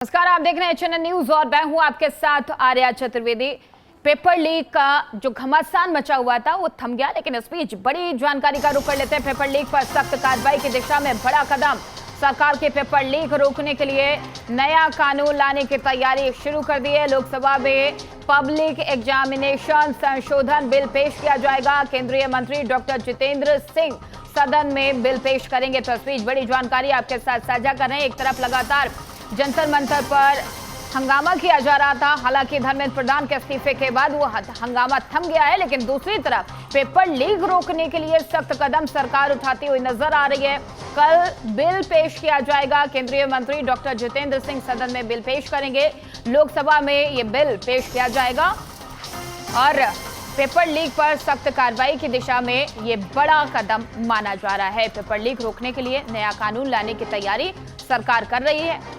नमस्कार, आप देख रहे हैं चैनल न्यूज और मैं हूं आपके साथ आर्या चतुर्वेदी। पेपर लीक का जो घमासान मचा हुआ था वो थम गया, लेकिन इस बीच बड़ी जानकारी का रुख कर लेते हैं। पेपर लीक पर सख्त कार्रवाई की दिशा में बड़ा कदम। सरकार के पेपर लीक रोकने के लिए नया कानून लाने की तैयारी शुरू कर दी है। लोकसभा में पब्लिक एग्जामिनेशन संशोधन बिल पेश किया जाएगा। केंद्रीय मंत्री डॉक्टर जितेंद्र सिंह सदन में बिल पेश करेंगे। तो इस बीच बड़ी जानकारी आपके साथ साझा कर रहे हैं। एक तरफ लगातार जंतर मंतर पर हंगामा किया जा रहा था, हालांकि धर्मेंद्र प्रधान के इस्तीफे के बाद वो हंगामा थम गया है, लेकिन दूसरी तरफ पेपर लीक रोकने के लिए सख्त कदम सरकार उठाती हुई नजर आ रही है। कल बिल पेश किया जाएगा। केंद्रीय मंत्री डॉक्टर जितेंद्र सिंह सदन में बिल पेश करेंगे। लोकसभा में ये बिल पेश किया जाएगा और पेपर लीक पर सख्त कार्रवाई की दिशा में ये बड़ा कदम माना जा रहा है। पेपर लीक रोकने के लिए नया कानून लाने की तैयारी सरकार कर रही है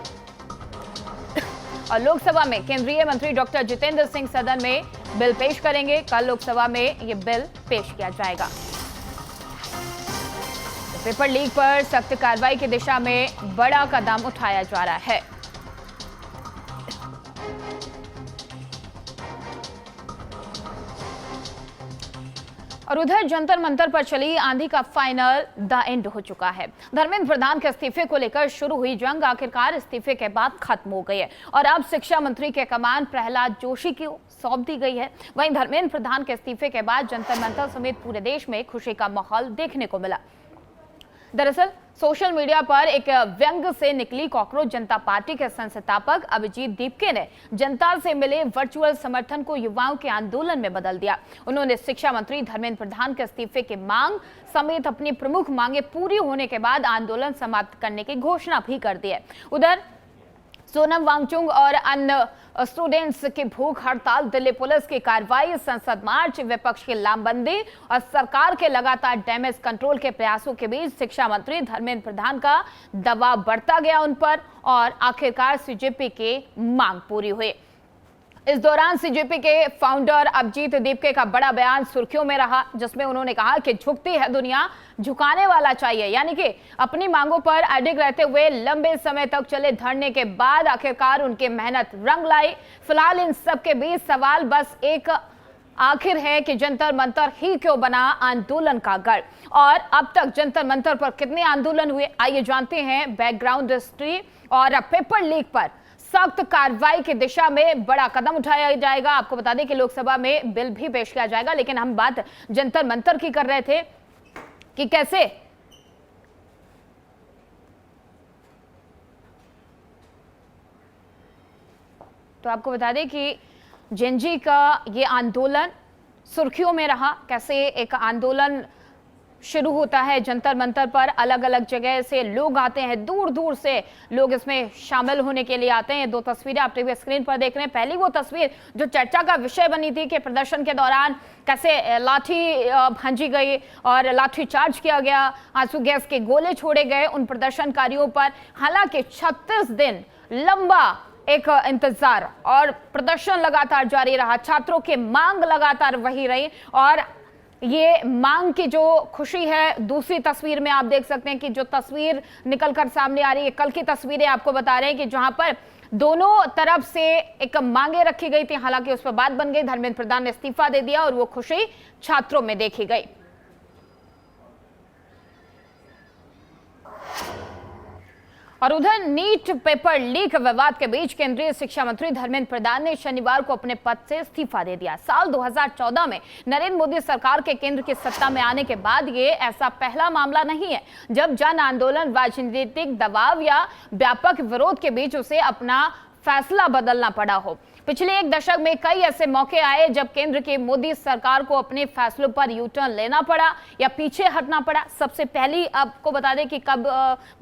और लोकसभा में केंद्रीय मंत्री डॉक्टर जितेंद्र सिंह सदन में बिल पेश करेंगे। कल लोकसभा में यह बिल पेश किया जाएगा। तो पेपर लीक पर सख्त कार्रवाई की दिशा में बड़ा कदम उठाया जा रहा है। और उधर जंतर मंतर पर चली आंधी का फाइनल द एंड हो चुका है। धर्मेंद्र प्रधान के इस्तीफे को लेकर शुरू हुई जंग आखिरकार इस्तीफे के बाद खत्म हो गई है और अब शिक्षा मंत्री के कमान प्रहलाद जोशी को सौंप दी गई है। वहीं धर्मेंद्र प्रधान के इस्तीफे के बाद जंतर मंतर समेत पूरे देश में खुशी का माहौल देखने को मिला। दरअसल सोशल मीडिया पर एक व्यंग से निकली कॉकरोच जनता पार्टी के संस्थापक अभिजीत दीपके ने जनता से मिले वर्चुअल समर्थन को युवाओं के आंदोलन में बदल दिया। उन्होंने शिक्षा मंत्री धर्मेंद्र प्रधान के इस्तीफे की मांग समेत अपनी प्रमुख मांगे पूरी होने के बाद आंदोलन समाप्त करने की घोषणा भी कर दी है। उधर सोनम वांगचुक और अन्य स्टूडेंट्स की भूख हड़ताल, दिल्ली पुलिस की कार्रवाई, संसद मार्च, विपक्ष की लामबंदी और सरकार के लगातार डैमेज कंट्रोल के प्रयासों के बीच शिक्षा मंत्री धर्मेंद्र प्रधान का दबाव बढ़ता गया उन पर और आखिरकार सीजेपी की मांग पूरी हुई। इस दौरान सीजेपी के फाउंडर अभिजीत दीपके का बड़ा बयान सुर्खियों में रहा, जिसमें उन्होंने कहा कि झुकती है दुनिया, झुकाने वाला चाहिए। यानी कि अपनी मांगों पर अडिग रहते हुए लंबे समय तक चले धरने के बाद आखिरकार उनकी मेहनत रंग लाई। फिलहाल इन सब के बीच सवाल बस एक आखिर है कि जंतर मंतर ही क्यों बना आंदोलन का गढ़ और अब तक जंतर मंतर पर कितने आंदोलन हुए, आइए जानते हैं बैकग्राउंड हिस्ट्री। और पेपर लीक पर सख्त कार्रवाई की दिशा में बड़ा कदम उठाया जाएगा। आपको बता दें कि लोकसभा में बिल भी पेश किया जाएगा, लेकिन हम बात जंतर मंतर की कर रहे थे कि कैसे तो आपको बता दें कि जेएनजी का ये आंदोलन सुर्खियों में रहा। कैसे एक आंदोलन शुरू होता है जंतर मंतर पर, अलग अलग जगह से लोग आते हैं, दूर दूर से लोग इसमें शामिल होने के लिए आते हैं। दो तस्वीरें आप टीवी स्क्रीन पर देख रहे हैं। पहली वो तस्वीर जो चर्चा का विषय बनी थी कि प्रदर्शन के दौरान कैसे लाठी भंजी गई और लाठी चार्ज किया गया, आंसू गैस के गोले छोड़े गए उन प्रदर्शनकारियों पर। हालांकि 36 दिन लंबा एक इंतजार और प्रदर्शन लगातार जारी रहा, छात्रों की मांग लगातार वही रही और ये मांग की जो खुशी है दूसरी तस्वीर में आप देख सकते हैं कि जो तस्वीर निकलकर सामने आ रही है, कल की तस्वीरें आपको बता रहे हैं कि जहां पर दोनों तरफ से एक मांगे रखी गई थी, हालांकि उस पर बात बन गई, धर्मेंद्र प्रधान ने इस्तीफा दे दिया और वो खुशी छात्रों में देखी गई। और उधर नीट पेपर लीक विवाद के बीच केंद्रीय शिक्षा मंत्री धर्मेंद्र प्रधान ने शनिवार को अपने पद से इस्तीफा दे दिया। साल 2014 में नरेंद्र मोदी सरकार के केंद्र की सत्ता में आने के बाद ये ऐसा पहला मामला नहीं है जब जन आंदोलन, राजनीतिक दबाव या व्यापक विरोध के बीच उसे अपना फैसला बदलना पड़ा हो। पिछले एक दशक में कई ऐसे मौके आए जब केंद्र की मोदी सरकार को अपने फैसलों पर यू टर्न लेना पड़ा या पीछे हटना पड़ा। सबसे पहली आपको बता दें कि कब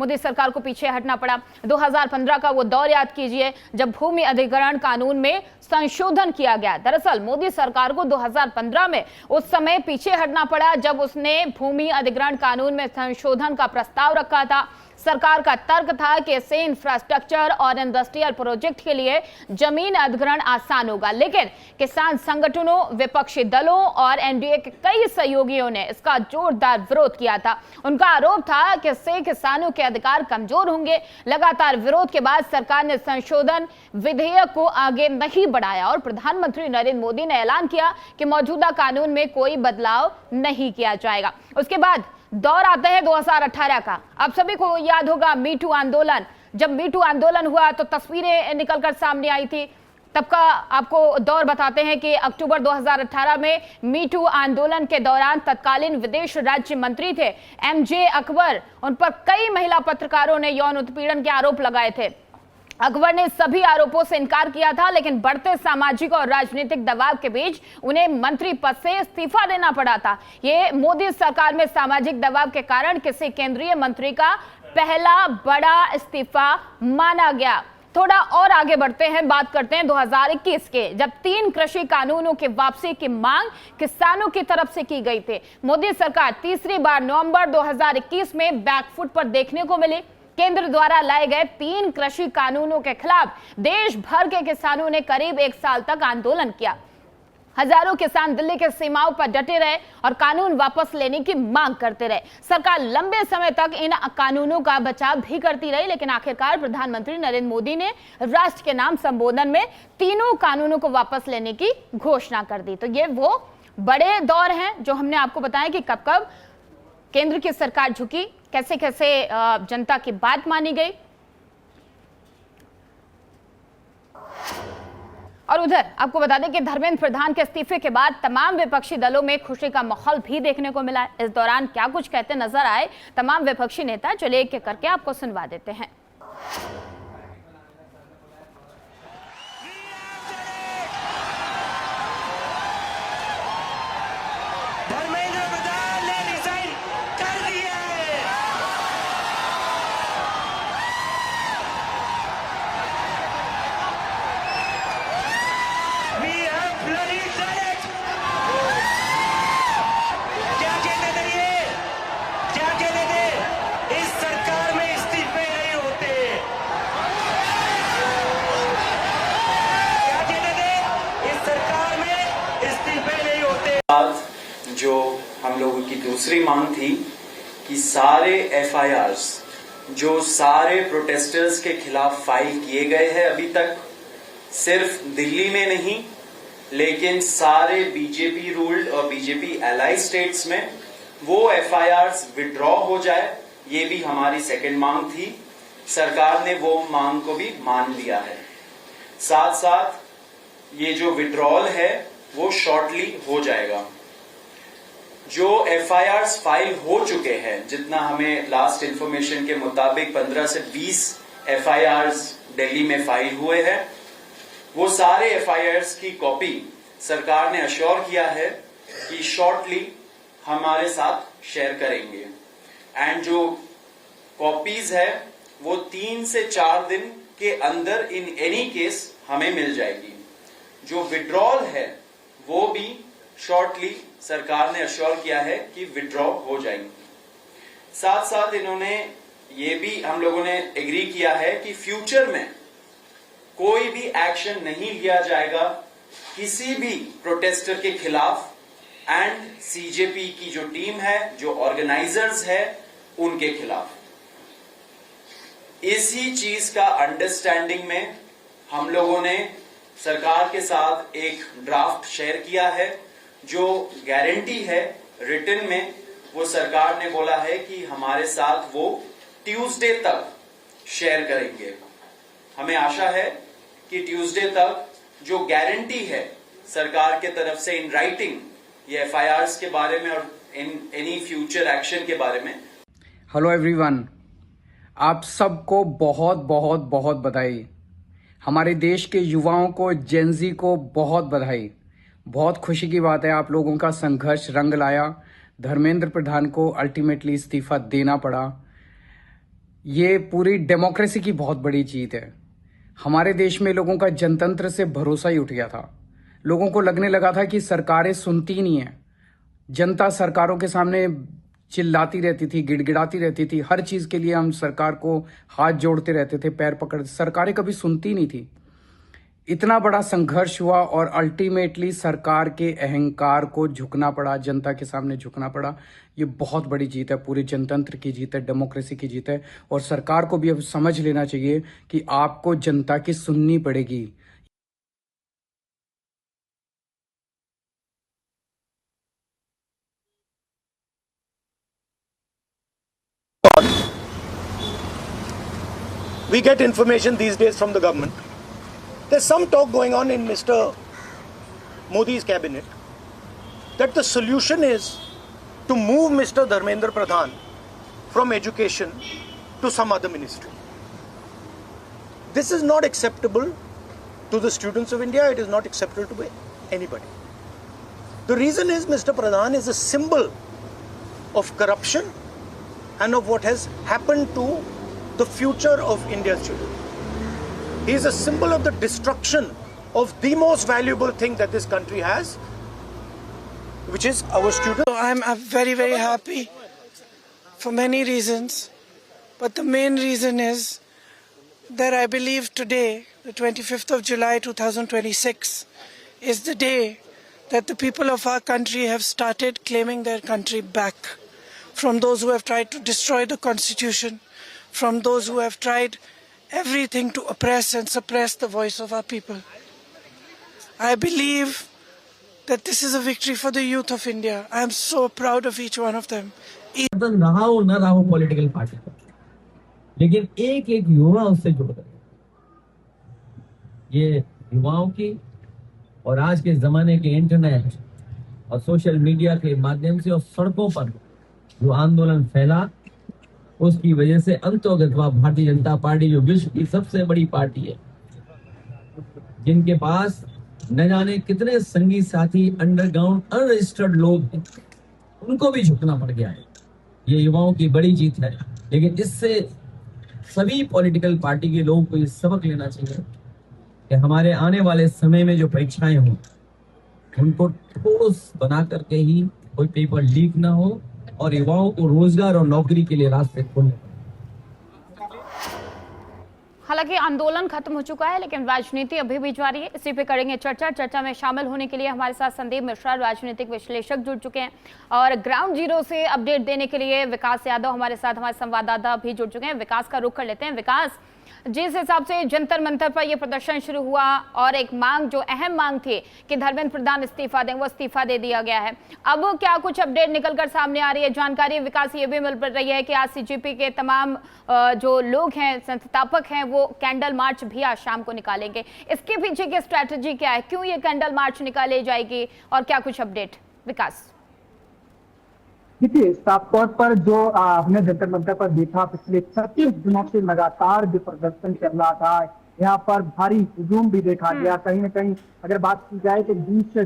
मोदी सरकार को पीछे हटना पड़ा। 2015 का वो दौर याद कीजिए जब भूमि अधिग्रहण कानून में संशोधन किया गया। दरअसल मोदी सरकार को 2015 में उस समय पीछे हटना पड़ा जब उसने भूमि अधिग्रहण कानून में संशोधन का प्रस्ताव रखा था। सरकार का तर्क था कि इससे इंफ्रास्ट्रक्चर और इंडस्ट्रियल प्रोजेक्ट के लिए जमीन अधिग्रहण आसान होगा, लेकिन किसान संगठनों, विपक्षी दलों और एनडीए के कई सहयोगियों ने इसका जोरदार विरोध किया था। उनका आरोप था कि इससे किसानों के अधिकार कमजोर होंगे। लगातार विरोध के बाद सरकार ने संशोधन विधेयक को आगे नहीं बढ़ाया और प्रधानमंत्री नरेंद्र मोदी ने ऐलान किया कि मौजूदा कानून में कोई बदलाव नहीं किया जाएगा। उसके बाद दौर आता है 2018 का। आप सभी को याद होगा मी टू आंदोलन। जब मी टू आंदोलन हुआ तो तस्वीरें निकलकर सामने आई थी। तब का आपको दौर बताते हैं कि अक्टूबर 2018 में मी टू आंदोलन के दौरान तत्कालीन विदेश राज्य मंत्री थे एमजे अकबर, उन पर कई महिला पत्रकारों ने यौन उत्पीड़न के आरोप लगाए थे। अकबर ने सभी आरोपों से इनकार किया था, लेकिन बढ़ते सामाजिक और राजनीतिक दबाव के बीच उन्हें मंत्री पद से इस्तीफा देना पड़ा था। ये मोदी सरकार में सामाजिक दबाव के कारण किसी केंद्रीय मंत्री का पहला बड़ा इस्तीफा माना गया। थोड़ा और आगे बढ़ते हैं, बात करते हैं 2021 के, जब 3 कृषि कानूनों की वापसी की मांग किसानों की तरफ से की गई थी। मोदी सरकार तीसरी बार नवंबर 2021 में बैकफुट पर देखने को मिली। केंद्र द्वारा लाए गए 3 कृषि कानूनों के खिलाफ देश भर के किसानों ने करीब 1 साल तक आंदोलन किया। हजारों किसान दिल्ली के सीमाओं पर डटे रहे और कानून वापस लेने की मांग करते रहे। सरकार लंबे समय तक इन कानूनों का बचाव भी करती रही, लेकिन आखिरकार प्रधानमंत्री नरेंद्र मोदी ने राष्ट्र के नाम संबोधन में तीनों कानूनों को वापस लेने की घोषणा कर दी। तो ये वो बड़े दौर हैं जो हमने आपको बताया कि कब कब केंद्र की सरकार झुकी, कैसे कैसे जनता की बात मानी गई। और उधर आपको बता दें कि धर्मेंद्र प्रधान के इस्तीफे के बाद तमाम विपक्षी दलों में खुशी का माहौल भी देखने को मिला है। इस दौरान क्या कुछ कहते नजर आए तमाम विपक्षी नेता, चलिए एक एक करके आपको सुनवा देते हैं। जो हम लोगों की दूसरी मांग थी कि सारे एफआईआर्स जो सारे प्रोटेस्टर्स के खिलाफ फाइल किए गए हैं अभी तक, सिर्फ दिल्ली में नहीं लेकिन सारे बीजेपी रूल्ड और बीजेपी एलाई स्टेट्स में वो एफआईआर्स विड्रॉ हो जाए, ये भी हमारी सेकंड मांग थी। सरकार ने वो मांग को भी मान लिया है। साथ साथ ये जो विड्रॉल है वो शॉर्टली हो जाएगा। जो एफआईआर्स फाइल हो चुके हैं, जितना हमें लास्ट इंफॉर्मेशन के मुताबिक 15 से 20 एफआईआर्स दिल्ली में फाइल हुए हैं, वो सारे एफआईआर्स की कॉपी सरकार ने अश्योर किया है कि शॉर्टली हमारे साथ शेयर करेंगे। एंड जो कॉपीज है वो 3 से 4 दिन के अंदर इन एनी केस हमें मिल जाएगी। जो विड्रॉल है वो भी शॉर्टली सरकार ने अश्योर किया है कि विड्रॉ हो जाएंगी। साथ साथ इन्होंने ये भी हम लोगों ने एग्री किया है कि फ्यूचर में कोई भी एक्शन नहीं लिया जाएगा किसी भी प्रोटेस्टर के खिलाफ, एंड सीजेपी की जो टीम है, जो ऑर्गेनाइजर्स है, उनके खिलाफ। इसी चीज का अंडरस्टैंडिंग में हम लोगों ने सरकार के साथ एक ड्राफ्ट शेयर किया है। जो गारंटी है रिटन में, वो सरकार ने बोला है कि हमारे साथ वो ट्यूसडे तक शेयर करेंगे। हमें आशा है कि ट्यूसडे तक जो गारंटी है सरकार के तरफ से इन राइटिंग ये एफआईआर्स के बारे में और इन एनी फ्यूचर एक्शन के बारे में। हेलो एवरीवन, आप सबको बहुत बहुत बहुत बधाई। हमारे देश के युवाओं को, जेनजी को बहुत बधाई। बहुत खुशी की बात है, आप लोगों का संघर्ष रंग लाया। धर्मेंद्र प्रधान को अल्टीमेटली इस्तीफा देना पड़ा। ये पूरी डेमोक्रेसी की बहुत बड़ी जीत है। हमारे देश में लोगों का जनतंत्र से भरोसा ही उठ गया था। लोगों को लगने लगा था कि सरकारें सुनती नहीं है, जनता सरकारों के सामने चिल्लाती रहती थी, गिड़गिड़ाती रहती थी। हर चीज के लिए हम सरकार को हाथ जोड़ते रहते थे, पैर पकड़ते। सरकारें कभी सुनती नहीं थी। इतना बड़ा संघर्ष हुआ और अल्टीमेटली सरकार के अहंकार को झुकना पड़ा, जनता के सामने झुकना पड़ा। ये बहुत बड़ी जीत है, पूरे जनतंत्र की जीत है, डेमोक्रेसी की जीत है। और सरकार को भी अब समझ लेना चाहिए कि आपको जनता की सुननी पड़ेगी। We get information these days from the government. There's some talk going on in Mr. Modi's cabinet that the solution is to move Mr. Dharmendra Pradhan from education to some other ministry. This is not acceptable to the students of India. It is not acceptable to anybody. The reason is Mr. Pradhan is a symbol of corruption and of what has happened to the future of India's children. He is a symbol of the destruction of the most valuable thing that this country has, which is our students. So I'm very, very happy for many reasons. But the main reason is that I believe today, the 25th of July 2026, is the day that the people of our country have started claiming their country back from those who have tried to destroy the Constitution, from those who have tried everything to oppress and suppress the voice of our people. I believe that this is a victory for the youth of India. I am so proud of each one of them. रहा हो ना रहा हो political party का, लेकिन एक एक युवा उससे जुड़ गए। ये युवाओं की और आज के जमाने के इंटरनेट और सोशल मीडिया के माध्यम से और सड़कों पर जो आंदोलन फैला, उसकी वजह से अंतोगत्वा भारतीय जनता पार्टी जो विश्व की सबसे बड़ी पार्टी है, जिनके पास न जाने कितने संगी साथी अंडरग्राउंड अनरजिस्टर्ड लोग हैं, उनको भी झुकना पड़ गया है। ये युवाओं की बड़ी जीत है। लेकिन इससे सभी पॉलिटिकल पार्टी के लोगों को ये सबक लेना चाहिए कि हमारे आने वाले समय में जो परीक्षाएं हों, उनको ठोस बना करके ही कोई पेपर लीक ना हो और युवाओं को रोजगार और नौकरी के लिए रास्ते खोलने। हालांकि आंदोलन खत्म हो चुका है, लेकिन राजनीति अभी भी जारी है। इसी पे करेंगे चर्चा में शामिल होने के लिए हमारे साथ संदीप मिश्रा, राजनीतिक विश्लेषक, जुड़ चुके हैं, और ग्राउंड जीरो से अपडेट देने के लिए विकास यादव हमारे साथ, हमारे संवाददाता भी जुड़ चुके हैं। विकास का रुख कर लेते हैं। विकास, जिस हिसाब से जंतर मंतर पर यह प्रदर्शन शुरू हुआ और एक मांग, जो अहम मांग थी कि धर्मेंद्र प्रधान इस्तीफा दें, वो इस्तीफा दे दिया गया है। अब क्या कुछ अपडेट निकलकर सामने आ रही है? जानकारी विकास ये भी मिल रही है कि आज सीजेपी के तमाम जो लोग हैं, संस्थापक हैं, वो कैंडल मार्च भी आज शाम को निकालेंगे। इसके पीछे की स्ट्रैटेजी क्या है? क्यों ये कैंडल मार्च निकाली जाएगी और क्या कुछ अपडेट? विकास, देखिए, साफ तौर पर जो हमने जंतर मंतर पर देखा, पिछले 36 दिनों से लगातार जो प्रदर्शन चल रहा था, यहाँ पर भारी हुजूम भी देखा गया। कहीं न कहीं अगर बात की जाए तो 20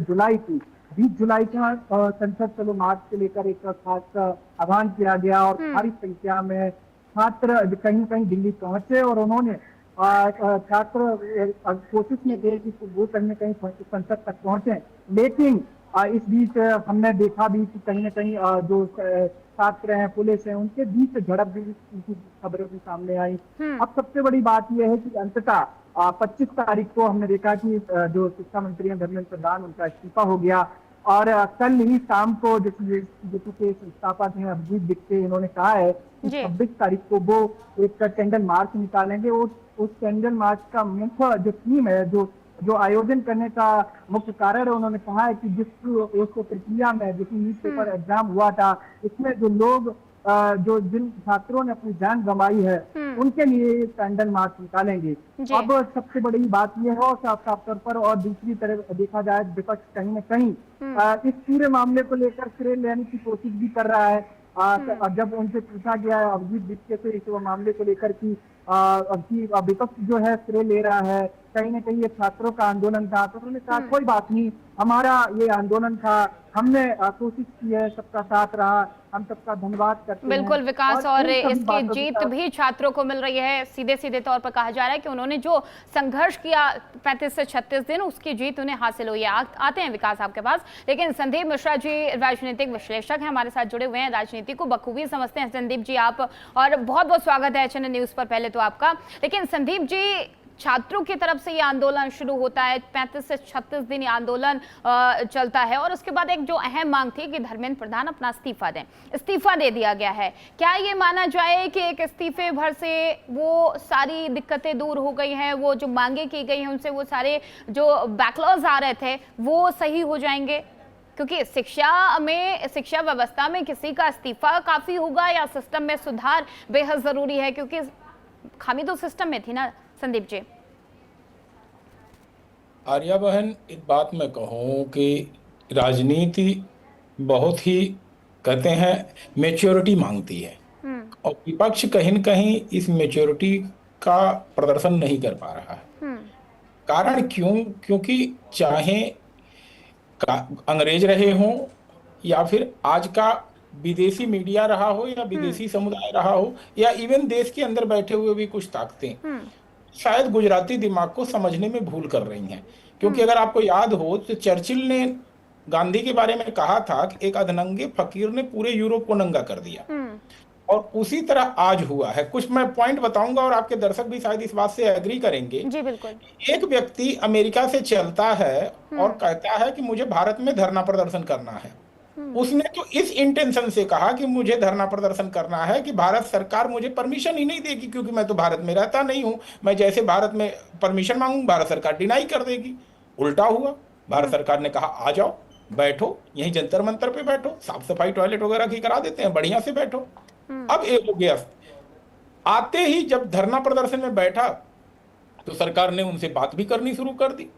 जुलाई का संसद चलो मार्च से लेकर एक खास आह्वान किया गया और भारी संख्या में छात्र कहीं न कहीं दिल्ली पहुंचे और उन्होंने छात्र कोशिश में थे कि वो कहीं न कहीं संसद तक पहुंचे। लेकिन इस बीच हमने देखा भी कि कहीं न कहीं जो छात्र हैं, पुलिस है, उनके बीच झड़प भी की खबरें भी सामने आई। अब सबसे बड़ी बात यह है कि अंततः 25 तारीख को हमने देखा कि जो शिक्षा मंत्री हैं धर्मेंद्र प्रधान, उनका इस्तीफा हो गया और कल ही शाम को जेपी के संस्थापक हैं अभिजीत बिक्टे, इन्होंने कहा है कि 26 तारीख को वो एक कैंडल मार्च निकालेंगे। उस कैंडल मार्च का मुख्य जो थीम है, जो आयोजन करने का मुख्य कारण है, उन्होंने कहा है कि जिस प्रक्रिया में जो नीट पेपर एग्जाम हुआ था, इसमें जो लोग जिन छात्रों ने अपनी जान गंवाई है, उनके लिए कैंडल मार्च निकालेंगे। अब सबसे बड़ी बात यह है साफ तौर पर, और दूसरी तरफ देखा जाए विपक्ष कहीं न कहीं इस पूरे मामले को लेकर श्रेय लेने की कोशिश भी कर रहा है। जब उनसे पूछा गया अभिजीत बिक्टे से इस मामले को लेकर कि विपक्ष जो है श्रेय ले रहा है, कहीं ना कहीं ये छात्रों का आंदोलन था, तो उन्होंने कहा कोई बात नहीं, हमारा ये आंदोलन था, हमने कोशिश की है, सबका साथ रहा, हम सबका धन्यवाद करते हैं। बिल्कुल विकास, और इन सभी इसकी बातों के जीत साथ- भी छात्रों को मिल रही है। सीधे सीधे तौर पर कहा जा रहा है कि उन्होंने जो संघर्ष किया 35 से 36 दिन, उसकी जीत उन्हें हासिल हुई है। आते हैं विकास आपके पास, लेकिन संदीप मिश्रा जी राजनीतिक विश्लेषक हैं, हमारे साथ जुड़े हुए हैं, राजनीति को बखूबी समझते हैं संदीप जी आप, और बहुत बहुत स्वागत है HNN न्यूज पर पहले तो आपका। लेकिन संदीप जी, छात्रों की तरफ से ये आंदोलन शुरू होता है, 35 से 36 दिन ये आंदोलन चलता है, और उसके बाद एक जो अहम मांग थी कि धर्मेंद्र प्रधान अपना इस्तीफा दें, इस्तीफा दे दिया गया है। क्या ये माना जाए कि एक इस्तीफे भर से वो सारी दिक्कतें दूर हो गई हैं, वो जो मांगे की गई हैं उनसे वो सारे जो बैकलॉग्स आ रहे थे वो सही हो जाएंगे? क्योंकि शिक्षा व्यवस्था में किसी का इस्तीफा काफी होगा या सिस्टम में सुधार बेहद जरूरी है, क्योंकि खामी तो सिस्टम में थी ना संदीप जी। आर्या बहन, एक बात मैं कहूँ कि राजनीति बहुत ही कहते हैं मैच्योरिटी मांगती है, और विपक्ष कहीं न कहीं इस मैच्योरिटी का प्रदर्शन नहीं कर पा रहा है। कारण क्यों? क्योंकि चाहे अंग्रेज रहे हों या फिर आज का विदेशी मीडिया रहा हो या विदेशी समुदाय रहा हो, या इवन देश के अंदर बैठे हुए भी कुछ ताकतें शायद गुजराती दिमाग को समझने में भूल कर रही हैं। क्योंकि अगर आपको याद हो तो चर्चिल ने गांधी के बारे में कहा था कि एक अधनंगे फकीर ने पूरे यूरोप को नंगा कर दिया, और उसी तरह आज हुआ है। कुछ मैं पॉइंट बताऊंगा और आपके दर्शक भी शायद इस बात से एग्री करेंगे। जी बिल्कुल। एक व्यक्ति अमेरिका से चलता है और कहता है कि मुझे भारत में धरना प्रदर्शन करना है। उसने तो इस इंटेंशन से कहा कि मुझे धरना प्रदर्शन करना है कि भारत सरकार मुझे परमिशन ही नहीं देगी, क्योंकि मैं तो भारत में रहता नहीं हूं। मैं जैसे भारत में परमिशन मांगू, भारत सरकार डिनाई कर देगी। उल्टा हुआ, भारत सरकार ने कहा आ जाओ, बैठो, यहीं जंतर मंतर पे बैठो, साफ सफाई टॉयलेट वगैरह की करा देते हैं, बढ़िया से बैठो। अब एक हो गया, आते ही जब धरना प्रदर्शन में बैठा तो सरकार ने उनसे बात भी करनी शुरू कर दी।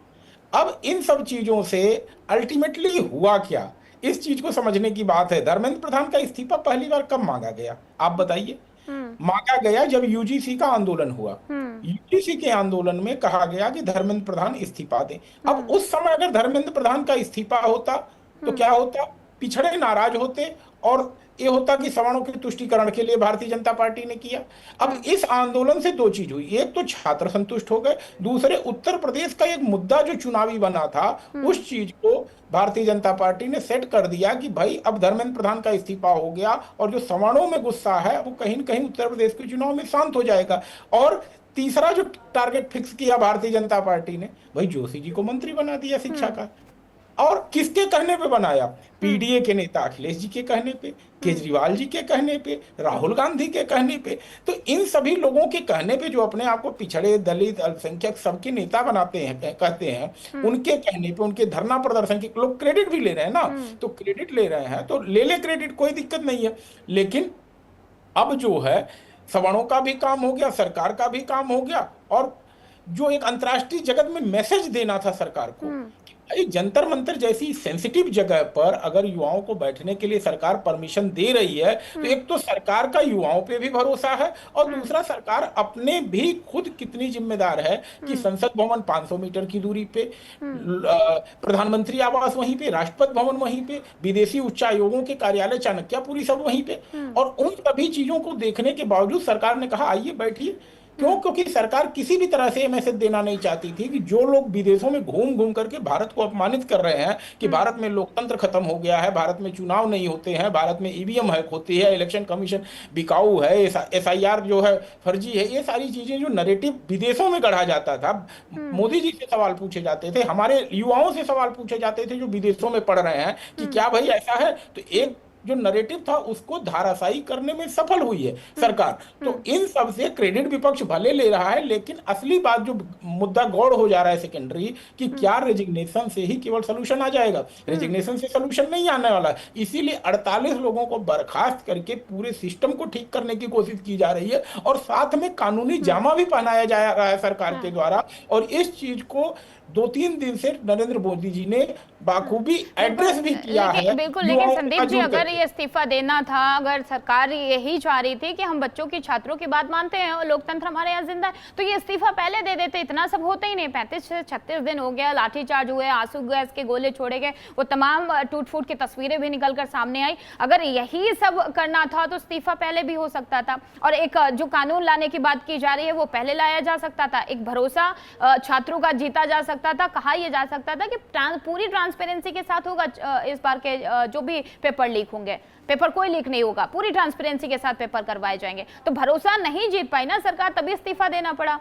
अब इन सब चीजों से अल्टीमेटली हुआ क्या, इस चीज को समझने की बात है। धर्मेंद्र प्रधान का इस्तीफा पहली बार कब मांगा गया, आप बताइए? मांगा गया जब यूजीसी का आंदोलन हुआ। यूजीसी के आंदोलन में कहा गया कि धर्मेंद्र प्रधान इस्तीफा दें। अब उस समय अगर धर्मेंद्र प्रधान का इस्तीफा होता तो क्या होता? पिछड़े नाराज होते, और ये होता कि सवर्णों के तुष्टीकरण के लिए भारतीय जनता पार्टी ने किया। अब इस आंदोलन से दो चीज हुई, एक तो छात्र संतुष्ट हो गए, दूसरे उत्तर प्रदेश का एक मुद्दा जो चुनावी बना था उस चीज को भारतीय जनता पार्टी ने सेट कर दिया कि भाई अब धर्मेंद्र प्रधान का इस्तीफा हो गया, और जो सवर्णों में गुस्सा है वो कहीं न कहीं उत्तर प्रदेश के चुनाव में शांत हो जाएगा। और तीसरा जो टारगेट फिक्स किया भारतीय जनता पार्टी ने, भाई जोशी जी को मंत्री बना दिया शिक्षा का। और किसके कहने पे बनाया? पीडीए के नेता अखिलेश जी के कहने पे, केजरीवाल जी के कहने पे, राहुल गांधी के कहने पे। तो इन सभी लोगों के कहने पे, जो अपने आप को पिछड़े, दलित, अल्पसंख्यक सबके नेता बनाते हैं, कहते हैं, उनके कहने पे, उनके धरना प्रदर्शन के लोग क्रेडिट भी ले रहे हैं ना, तो क्रेडिट ले रहे हैं तो ले क्रेडिट, कोई दिक्कत नहीं है। लेकिन अब जो है सवर्णों का भी काम हो गया, सरकार का भी काम हो गया, और जो एक अंतर्राष्ट्रीय जगत में मैसेज देना था सरकार को, भाई जंतर मंतर जैसी सेंसिटिव जगह पर अगर युवाओं को बैठने के लिए सरकार परमिशन दे रही है, तो एक तो सरकार का युवाओं पे भी भरोसा है, और दूसरा सरकार अपने भी खुद कितनी जिम्मेदार है कि संसद भवन 500 मीटर की दूरी पे, प्रधानमंत्री आवास वहीं पे, राष्ट्रपति भवन वहीं पे, विदेशी उच्चायोगों के कार्यालय चाणक्यपुरी सब वहीं पे। और उन सभी चीजों को देखने के बावजूद सरकार ने कहा आइए बैठिए। क्यों? क्योंकि सरकार किसी भी तरह से ये मैसेज देना नहीं चाहती थी कि जो लोग विदेशों में घूम घूम करके भारत को अपमानित कर रहे हैं कि भारत में लोकतंत्र खत्म हो गया है, भारत में चुनाव नहीं होते हैं, भारत में ईवीएम हैक होती है, इलेक्शन कमीशन बिकाऊ है, एसआईआर जो है फर्जी है, ये सारी चीजें जो नैरेटिव विदेशों में गढ़ा जाता था। मोदी जी से सवाल पूछे जाते थे, हमारे युवाओं से सवाल पूछे जाते थे जो विदेशों में पढ़ रहे हैं कि क्या भाई ऐसा है, तो एक जो नैरेटिव था उसको धाराशायी करने में सफल हुई है सरकार। तो इन सब से क्रेडिट विपक्ष भले ले रहा है, लेकिन असली बात जो मुद्दा गौड़ हो जा रहा है सेकेंडरी, कि क्या रेजिग्नेशन से ही केवल सोल्यूशन आ जाएगा? रेजिग्नेशन से सोल्यूशन नहीं आने वाला है। इसीलिए 48 लोगों को बर्खास्त करके पूरे सिस्टम को ठीक करने की कोशिश की जा रही है, और साथ में कानूनी जामा भी पहनाया जा रहा है सरकार के द्वारा। और इस चीज को 2-3 दिन से नरेंद्र मोदी जी ने बाखूबी एड्रेस भी किया है। बिल्कुल, लेकिन संदीप जी अगर ये इस्तीफा देना था? अगर सरकार यही चाह रही थी कि हम बच्चों की, छात्रों की बात मानते हैं और लोकतंत्र हमारे यहाँ जिंदा है, तो ये इस्तीफा पहले दे देते, इतना सब होते ही नहीं। 35 से 36 दिन हो गया, लाठीचार्ज हुए, आंसू गैस के गोले छोड़े गए, वो तमाम टूट फूट की तस्वीरें भी निकलकर सामने आई। अगर यही सब करना था तो इस्तीफा पहले भी हो सकता था, और एक जो कानून लाने की बात की जा रही है वो पहले लाया जा सकता था। एक भरोसा छात्रों का जीता जा सकता था, कहा यह जा सकता था कि पूरी ट्रांसपेरेंसी के साथ होगा इस बार के जो भी पेपर लीक होंगे। पेपर कोई लीक नहीं होगा, पूरी ट्रांसपेरेंसी के साथ पेपर करवाए जाएंगे। तो भरोसा नहीं जीत पाई ना सरकार, तभी इस्तीफा देना पड़ा।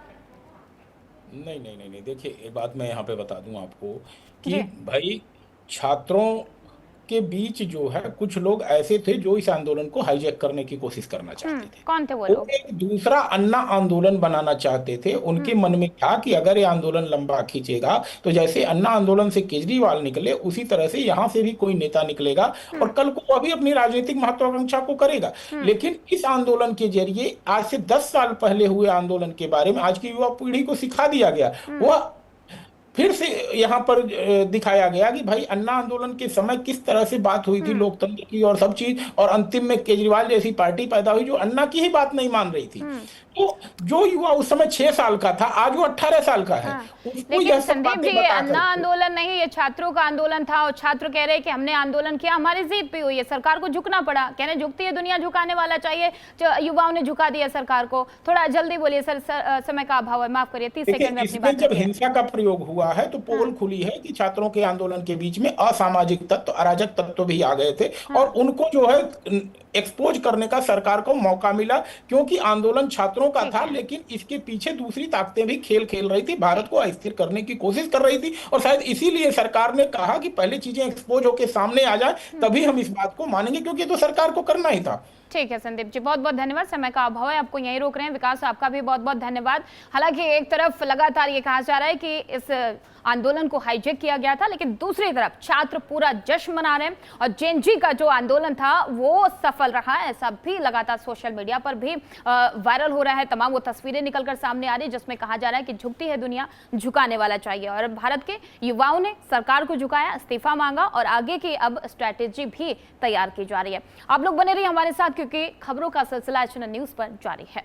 नहीं, देखिए एक बात मैं यहाँ पे बता दूं आपको कि भाई छात्रों के बीच जो है कुछ लोग ऐसे थे जो इस आंदोलन को हाईजैक करने की कोशिश करना चाहते थे। कौन थे वो वो लोग? एक दूसरा अन्ना आंदोलन बनाना चाहते थे। उनके मन में था कि अगर ये आंदोलन लंबा खींचेगा तो जैसे अन्ना आंदोलन से केजरीवाल निकले उसी तरह से यहाँ से भी कोई नेता निकलेगा और कल को वो भी अपनी राजनीतिक महत्वाकांक्षा को करेगा। लेकिन इस आंदोलन के जरिए आज से 10 साल पहले हुए आंदोलन के बारे में आज की युवा पीढ़ी को सिखा दिया गया। वह फिर से यहाँ पर दिखाया गया कि भाई अन्ना आंदोलन के समय किस तरह से बात हुई थी लोकतंत्र की और सब चीज, और अंतिम में केजरीवाल जैसी पार्टी पैदा हुई जो अन्ना की ही बात नहीं मान रही थी। तो जो युवा उस समय 6 साल का था आज वो 18 साल का है। उसको लेकिन यह सब संदीप बातें जी, बता अन्ना करके- आंदोलन नहीं, ये छात्रों का आंदोलन था, और छात्र कह रहे हैं कि हमने आंदोलन किया, हमारी जीत भी हुई है, सरकार को झुकना पड़ा। कहने झुकती है दुनिया, झुकाने वाला चाहिए। जो युवाओं ने झुका दिया सरकार को। थोड़ा जल्दी बोलिए सर, समय का अभाव है, माफ करिए, 30 देखिए, सेकंड में अपनी इसमें बात जब रखिए। हिंसा का प्रयोग हुआ है तो पोल खुली है कि छात्रों के आंदोलन के बीच में असामाजिक तत्व, अराजक तत्व भी आ गए थे और उनको जो है एक्सपोज करने का सरकार को मौका मिला, क्योंकि आंदोलन छात्रों का था लेकिन इसके पीछे दूसरी ताकतें भी खेल खेल रही थी, भारत को अस्थिर करने की कोशिश कर रही थी। और शायद इसीलिए सरकार ने कहा कि पहले चीजें एक्सपोज होकर सामने आ जाए तभी हम इस बात को मानेंगे, क्योंकि ये तो सरकार को करना ही था। ठीक है संदीप जी, बहुत बहुत धन्यवाद। समय का अभाव है, आपको यहीं रोक रहे हैं। विकास, आपका भी बहुत बहुत धन्यवाद। हालांकि एक तरफ लगातार ये कहा जा रहा है कि इस आंदोलन को हाईजैक किया गया था, लेकिन दूसरी तरफ छात्र पूरा जश्न मना रहे हैं और जेएनजी का जो आंदोलन था वो सफल रहा है, ऐसा भी लगातार सोशल मीडिया पर भी वायरल हो रहा है। तमाम वो तस्वीरें निकलकर सामने आ रही है जिसमें कहा जा रहा है कि झुकती है दुनिया, झुकाने वाला चाहिए। और भारत के युवाओं ने सरकार को झुकाया, इस्तीफा मांगा और आगे की अब स्ट्रैटेजी भी तैयार की जा रही है। आप लोग बने रहिए हमारे साथ, क्योंकि खबरों का सिलसिला एचएनएन न्यूज पर जारी है।